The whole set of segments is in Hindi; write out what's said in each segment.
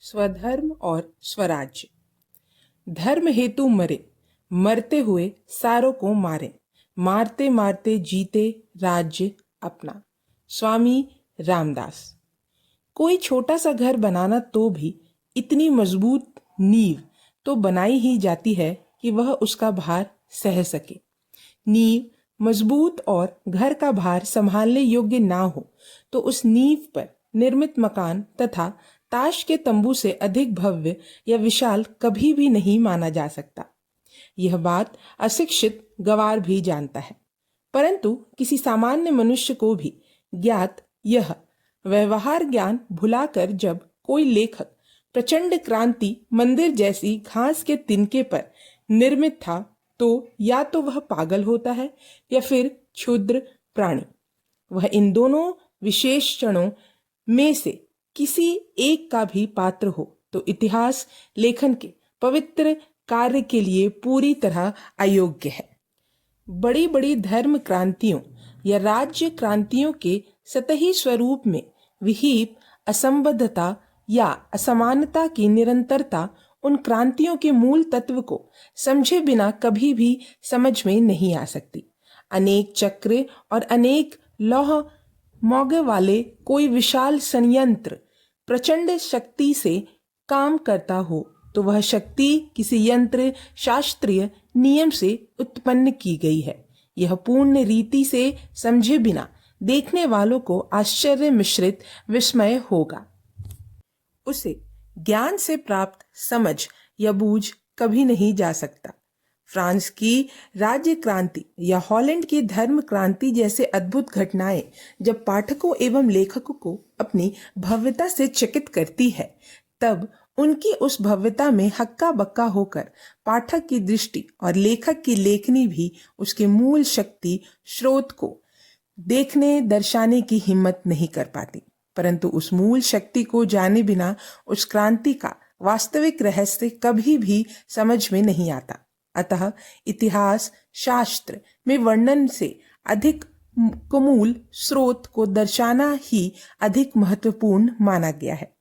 स्वधर्म और स्वराज्य। धर्म हेतु मरे, मरते हुए सारों को मारे, मारते मारते जीते राज्य अपना। स्वामी रामदास। कोई छोटा सा घर बनाना तो भी इतनी मजबूत नींव तो बनाई ही जाती है कि वह उसका भार सह सके। नींव मजबूत और घर का भार संभालने योग्य ना हो तो उस नींव पर निर्मित मकान तथा ताश के तंबू से अधिक भव्य या विशाल कभी भी नहीं माना जा सकता। यह बात अशिक्षित गवार भी जानता है, परंतु किसी सामान्य मनुष्य को भी ज्ञात यह व्यवहार ज्ञान भुलाकर जब कोई लेखक प्रचंड क्रांति मंदिर जैसी घास के तिनके पर निर्मित था तो या तो वह पागल होता है या फिर क्षुद्र प्राणी। वह इन दोनों विशेषणों में से किसी एक का भी पात्र हो तो इतिहास लेखन के पवित्र कार्य के लिए पूरी तरह अयोग्य है। बड़ी बड़ी धर्म क्रांतियों या राज्य क्रांतियों के सतही स्वरूप में विहित असंबद्धता या असमानता की निरंतरता उन क्रांतियों के मूल तत्व को समझे बिना कभी भी समझ में नहीं आ सकती। अनेक चक्र और अनेक लौह मौगे वाले कोई विशाल संयंत्र प्रचंड शक्ति से काम करता हो तो वह शक्ति किसी यंत्र शास्त्रीय नियम से उत्पन्न की गई है। यह पूर्ण रीति से समझे बिना देखने वालों को आश्चर्य मिश्रित विस्मय होगा। उसे ज्ञान से प्राप्त समझ या बूझ कभी नहीं जा सकता। फ्रांस की राज्य क्रांति या हॉलैंड की धर्म क्रांति जैसे अद्भुत घटनाएं जब पाठकों एवं लेखकों को अपनी भव्यता से चकित करती है तब उनकी उस भव्यता में हक्का बक्का होकर पाठक की दृष्टि और लेखक की लेखनी भी उसके मूल शक्ति स्रोत को देखने दर्शाने की हिम्मत नहीं कर पाती। परंतु उस मूल शक्ति को जाने बिना उस क्रांति का वास्तविक रहस्य कभी भी समझ में नहीं आता। अतः इतिहास शास्त्र में वर्णन से अधिक मूल स्रोत को दर्शाना ही अधिक महत्वपूर्ण माना गया है।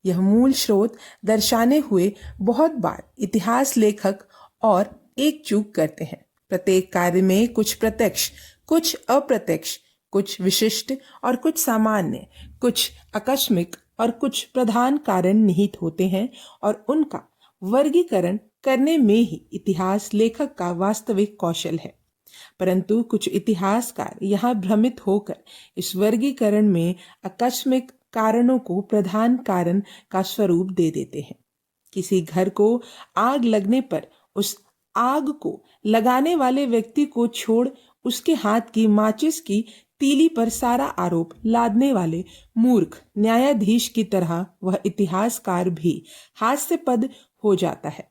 यह मूल स्रोत दर्शाने हुए बहुत बार इतिहास लेखक और एक चूक करते हैं। प्रत्येक कार्य में कुछ प्रत्यक्ष, कुछ अप्रत्यक्ष, कुछ विशिष्ट और कुछ सामान्य, कुछ आकस्मिक और कुछ प्रधान कारण निहित होते हैं और उनका वर्गीकरण करने में ही इतिहास लेखक का वास्तविक कौशल है। परंतु कुछ इतिहासकार यहाँ भ्रमित होकर इस वर्गीकरण में आकस्मिक कारणों को प्रधान कारण का स्वरूप दे देते हैं। किसी घर को आग लगने पर उस आग को लगाने वाले व्यक्ति को छोड़ उसके हाथ की माचिस की तीली पर सारा आरोप लादने वाले मूर्ख न्यायाधीश की तरह वह इतिहासकार भी हास्यास्पद हो जाता है।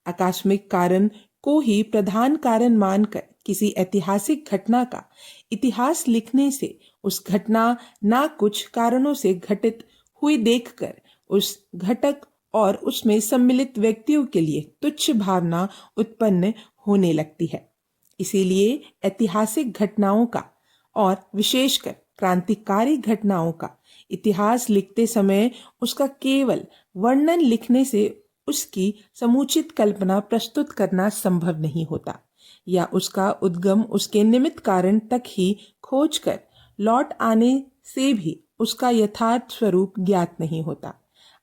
आकस्मिक कारण को ही प्रधान कारण मानकर किसी ऐतिहासिक घटना का इतिहास लिखने से उस घटना ना कुछ कारणों से घटित हुई देखकर उस घटक और उसमें सम्मिलित व्यक्तियों के लिए तुच्छ भावना उत्पन्न होने लगती है। इसीलिए ऐतिहासिक घटनाओं का और विशेषकर क्रांतिकारी घटनाओं का इतिहास लिखते समय उसका केवल वर्णन लिखने से उसकी समुचित कल्पना प्रस्तुत करना संभव नहीं होता या उसका उद्गम उसके निमित्त कारण तक ही खोजकर लौट आने से भी उसका यथार्थ स्वरूप ज्ञात नहीं होता।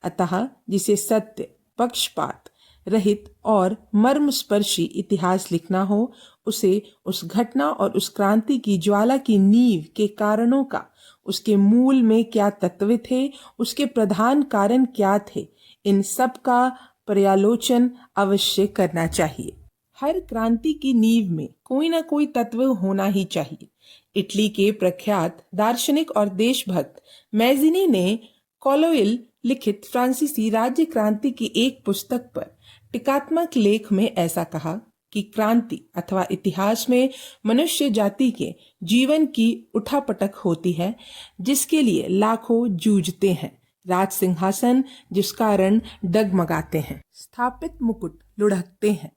अतः जिसे सत्य, पक्षपात रहित और मर्मस्पर्शी इतिहास लिखना हो उसे उस घटना और उस क्रांति की ज्वाला की नींव के कारणों का, उसके मूल में क्या तत्व थे, उसके प्रधान कारण क्या थे, इन सब का पर्यालोचन अवश्य करना चाहिए। हर क्रांति की नींव में कोई ना कोई तत्व होना ही चाहिए। इटली के प्रख्यात दार्शनिक और देशभक्त मैज़िनी ने कॉलोइल लिखित फ्रांसीसी राज्य क्रांति की एक पुस्तक पर टीकात्मक लेख में ऐसा कहा कि क्रांति अथवा इतिहास में मनुष्य जाति के जीवन की उठापटक होती है जिसके लिए लाखों जूझते हैं। राज सिंहासन जिस कारण डगमगाते हैं, स्थापित मुकुट लुढ़कते हैं,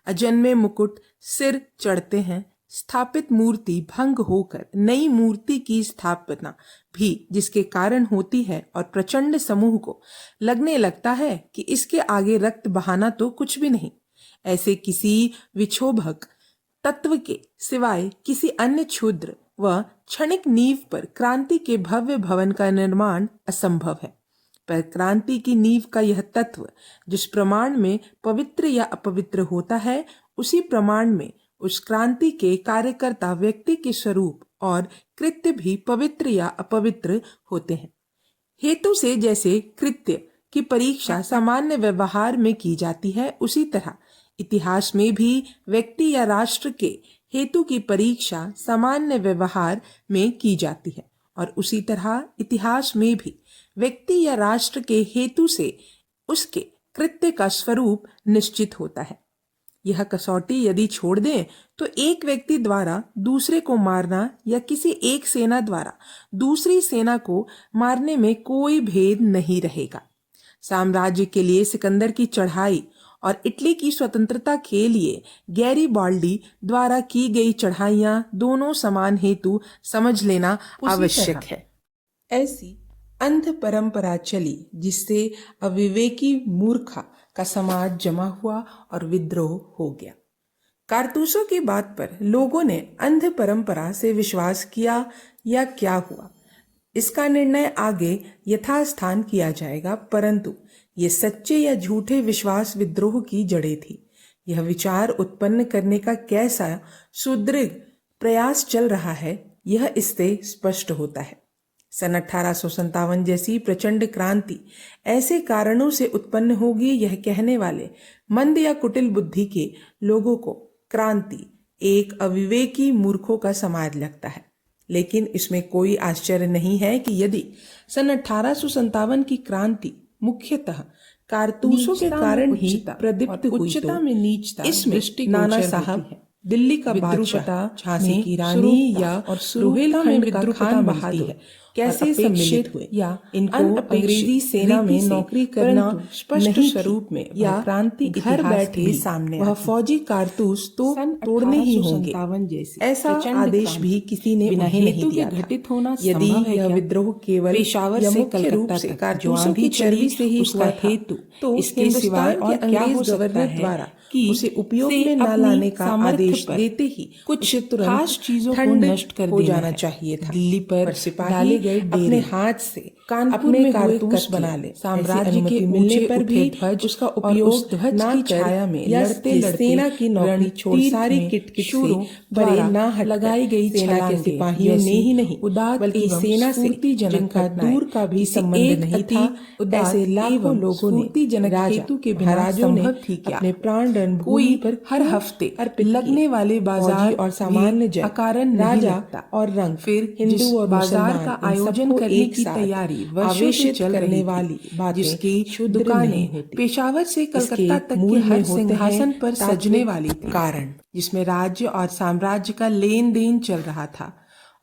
अजन्मे मुकुट सिर चढ़ते हैं, स्थापित मूर्ति भंग होकर नई मूर्ति की स्थापना भी जिसके कारण होती है और प्रचंड समूह को लगने लगता है कि इसके आगे रक्त बहाना तो कुछ भी नहीं, ऐसे किसी विक्षोभक तत्व के सिवाय किसी अन्य क्षुद्र व क्षणिक नींव पर क्रांति के भव्य भवन का निर्माण असंभव है। पर क्रांति की नींव का यह तत्व जिस प्रमाण में पवित्र या अपवित्र होता है, उसी प्रमाण में उस क्रांति के कार्यकर्ता व्यक्ति के स्वरूप और कृत्य भी पवित्र या अपवित्र होते हैं। हेतु से जैसे कृत्य की परीक्षा सामान्य व्यवहार में की जाती है, उसी तरह इतिहास में भी व्यक्ति या राष्ट्र के हेतु की परीक्षा सामान्य व्यवहार में की जाती है, और उसी तरह इतिहास में भी व्यक्ति या राष्ट्र के हेतु से उसके कृत्य का स्वरूप निश्चित होता है। यह कसौटी यदि छोड़ दें तो एक व्यक्ति द्वारा दूसरे को मारना या किसी एक सेना द्वारा दूसरी सेना को मारने में कोई भेद नहीं रहेगा। साम्राज्य के लिए सिकंदर की चढ़ाई और इटली की स्वतंत्रता के लिए गैरीबाल्डी द्वारा की गई चढ़ाइयां दोनों समान हेतु समझ लेना आवश्यक है। ऐसी अंध परंपरा चली जिससे अविवेकी मूर्खा का समाज जमा हुआ और विद्रोह हो गया। कारतूसों की बात पर लोगों ने अंध परंपरा से विश्वास किया या क्या हुआ, इसका निर्णय आगे यथास्थान किया जाएगा, परंतु ये सच्चे या झूठे विश्वास विद्रोह की जड़ें थी। यह विचार उत्पन्न करने का कैसा सुदृढ़ प्रयास चल रहा है, यह इससे स्पष्ट होता है। सन 1857 जैसी प्रचंड क्रांति ऐसे कारणों से उत्पन्न होगी, यह कहने वाले मंद या कुटिल बुद्धि के लोगों को क्रांति एक अविवेकी मूर्खों का समाज लगता है। लेकिन इसमें कोई आश्चर्य नहीं है कि यदि सन 1857 की क्रांति मुख्यतः कारतूसों के कारण ही प्रदीप्त हुई तो में नीचता इसमें नाना साहब, दिल्ली का बादशाह, झांसी की रानी या रोहिलखंड का खान बहादुर कैसे सम्मिलित हुए या इनको अंग्रेजी सेना में नौकरी करना स्पष्ट स्वरूप में या क्रांति घर बैठे सामने वह फौजी कारतूस तो तोड़ने ही होंगे, ऐसा आदेश भी किसी ने उन्हें नहीं दिया था। घटित होना यदि यह विद्रोह केवल पेशावर से मुख्य रूप से कारतूसों की चर्बी से ही हुआ हेतु तो इसके सिवाय और अंग्रेज गवर्नर द्वारा उसे उपयोग में न लाने का आदेश देते ही कुछ खास चीजों को नष्ट कर हो जाना चाहिए था। दिल्ली पर सिपाही अपने हाथ से कानपुर में कारतूस बना ले, साम्राज्य के मिलने पर भी उसका उपयोग ध्वज की छाया में लड़ते सेना की नौकरी छोड़ सारी किटकिट से परे न लगाई गई सेना के सिपाहियों ने ही नहीं बल्कि सेना से जिनका दूर का भी संबंध नहीं था, ऐसे लाखों लोगों ने जनक हेतु के महाराजों ने अपने प्राण रणभूमि पर हर हफ्ते लगने वाले बाजार और सामान्य जन अकारण राजा और रंग फिर हिंदू और बाजार का आयोजन करने की तैयारी आवेशित करने वाली जिसकी दुकानें पेशावर से कलकत्ता तक के हर सिंहासन पर सजने वाली थी, कारण जिसमें राज्य और साम्राज्य का लेन देन चल रहा था,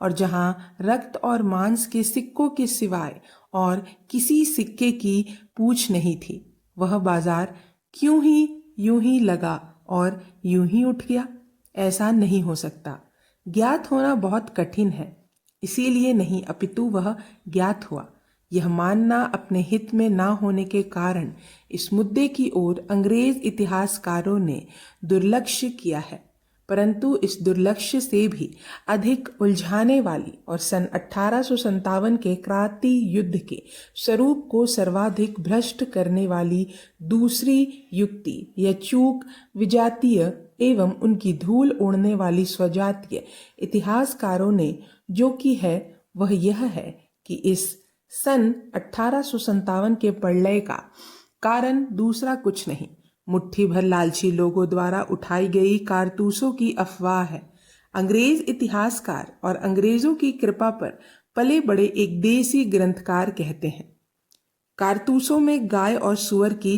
और जहां रक्त और मांस के सिक्कों के सिवाय और किसी सिक्के की पूछ नहीं थी, वह बाजार क्यों ही यूं ही लगा और यूं ही उठ गया? ऐसा नहीं हो सकता। ज्ञात होना बहुत कठिन है, इसीलिए नहीं अपितु वह ज्ञात हुआ। यह मानना अपने हित में ना होने के कारण इस मुद्दे की ओर अंग्रेज इतिहासकारों ने दुर्लक्ष्य किया है, परंतु इस दुर्लक्ष्य से भी अधिक उलझाने वाली और सन 1857 के क्रांति युद्ध के स्वरूप को सर्वाधिक भ्रष्ट करने वाली दूसरी युक्ति या चूक विजातीय एवं उनकी धूल उड़ने वाली स्वजातीय इतिहासकारों ने जो की है वह यह है कि इस सन 1857 के प्रलय का कारण दूसरा कुछ नहीं, मुट्ठी भर लालची लोगों द्वारा उठाई गई कारतूसों की अफवाह है। अंग्रेज इतिहासकार और अंग्रेजों की कृपा पर पले बड़े एक देसी ग्रंथकार कहते हैं, कारतूसों में गाय और सुअर की